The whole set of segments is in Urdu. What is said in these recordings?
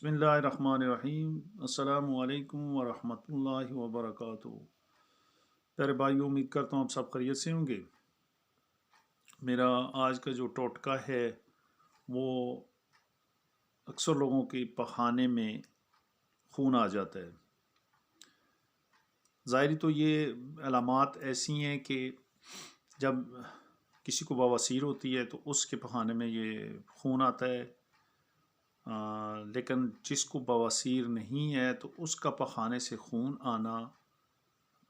بسم اللہ الرحمن الرحیم۔ السلام علیکم ورحمۃ اللہ وبرکاتہ۔ پیارے بھائیو، امید کرتا ہوں آپ سب خیریت سے ہوں گے۔ میرا آج کا جو ٹوٹکا ہے وہ اکثر لوگوں کے پخانے میں خون آ جاتا ہے۔ ظاہری تو یہ علامات ایسی ہیں کہ جب کسی کو بواسیر ہوتی ہے تو اس کے پخانے میں یہ خون آتا ہے، لیکن جس کو بواسیر نہیں ہے تو اس کا پخانے سے خون آنا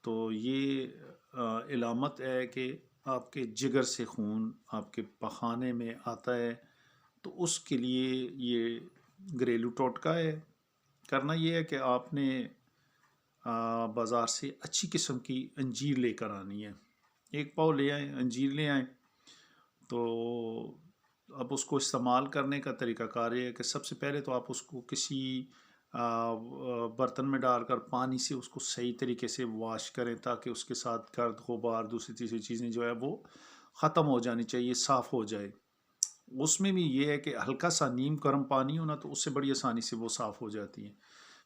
تو یہ علامت ہے کہ آپ کے جگر سے خون آپ کے پخانے میں آتا ہے۔ تو اس کے لیے یہ گھریلو ٹوٹکا ہے۔ کرنا یہ ہے کہ آپ نے بازار سے اچھی قسم کی انجیر لے کر آنی ہے۔ 1 پاؤ لے آئیں، انجیر لے آئیں۔ تو اب اس کو استعمال کرنے کا طریقہ کار یہ ہے کہ سب سے پہلے تو آپ اس کو کسی برتن میں ڈال کر پانی سے اس کو صحیح طریقے سے واش کریں، تاکہ اس کے ساتھ گرد غبار دوسری تیسری چیزیں جو ہے وہ ختم ہو جانی چاہیے، صاف ہو جائے۔ اس میں بھی یہ ہے کہ ہلکا سا نیم گرم پانی ہونا تو اس سے بڑی آسانی سے وہ صاف ہو جاتی ہیں۔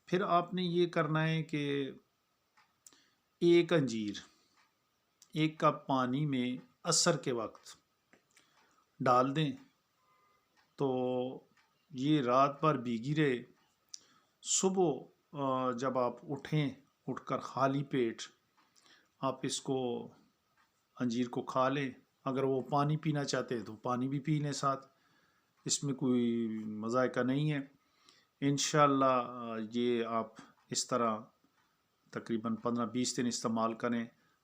پھر آپ نے یہ کرنا ہے کہ 1 انجیر 1 کپ پانی میں عصر کے وقت ڈال دیں، تو یہ رات بھر بھیگی رہے۔ صبح جب آپ اٹھ کر خالی پیٹ آپ اس کو انجیر کو کھا لیں۔ اگر وہ پانی پینا چاہتے ہیں تو پانی بھی پی لیں ساتھ، اس میں کوئی مذائقہ نہیں ہے۔ انشاءاللہ یہ آپ اس طرح تقریباً 15-20 دن استعمال کریں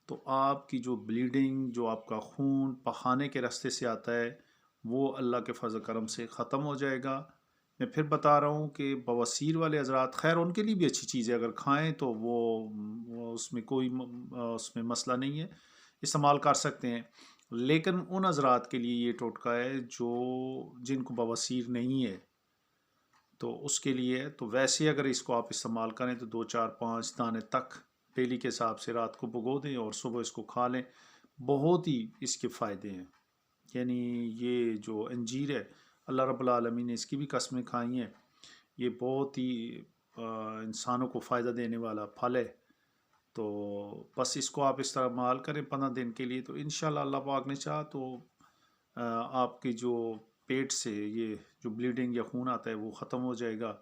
تو آپ کی جو بلیڈنگ، جو آپ کا خون پخانے کے راستے سے آتا ہے، وہ اللہ کے فضل کرم سے ختم ہو جائے گا۔ میں پھر بتا رہا ہوں کہ بواسیر والے حضرات، خیر ان کے لیے بھی اچھی چیز ہے، اگر کھائیں تو وہ اس میں کوئی اس میں مسئلہ نہیں ہے، استعمال کر سکتے ہیں۔ لیکن ان حضرات کے لیے یہ ٹوٹکا ہے جن کو بواسیر نہیں ہے، تو اس کے لیے تو ویسے اگر اس کو آپ استعمال کریں تو 2-4-5 دانے تک ڈیلی کے حساب سے رات کو بھگو دیں اور صبح اس کو کھا لیں۔ بہت ہی اس کے فائدے ہیں۔ یعنی یہ جو انجیر ہے، اللہ رب العالمین نے اس کی بھی قسمیں کھائی ہیں۔ یہ بہت ہی انسانوں کو فائدہ دینے والا پھل ہے۔ تو بس اس کو آپ استعمال کریں 15 دن کے لیے، تو انشاءاللہ اللہ پاک نے چاہا تو آپ کی جو پیٹ سے یہ جو بلیڈنگ یا خون آتا ہے وہ ختم ہو جائے گا۔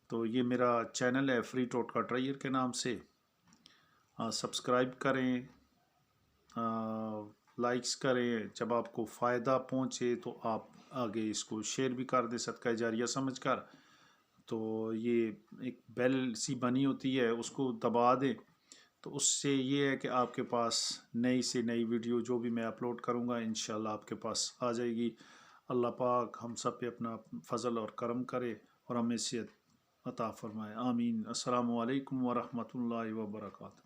تو یہ میرا چینل ہے فری ٹوٹکا ٹرائیر کے نام سے، سبسکرائب کریں، لائکس کریں۔ جب آپ کو فائدہ پہنچے تو آپ آگے اس کو شیئر بھی کر دیں صدقہ جاریہ سمجھ کر۔ تو یہ ایک بیل سی بنی ہوتی ہے، اس کو دبا دیں، تو اس سے یہ ہے کہ آپ کے پاس نئی سے نئی ویڈیو جو بھی میں اپلوڈ کروں گا انشاءاللہ آپ کے پاس آ جائے گی۔ اللہ پاک ہم سب پہ اپنا فضل اور کرم کرے اور ہمیں صحت عطا فرمائے، آمین۔ السلام علیکم ورحمۃ اللہ وبرکاتہ۔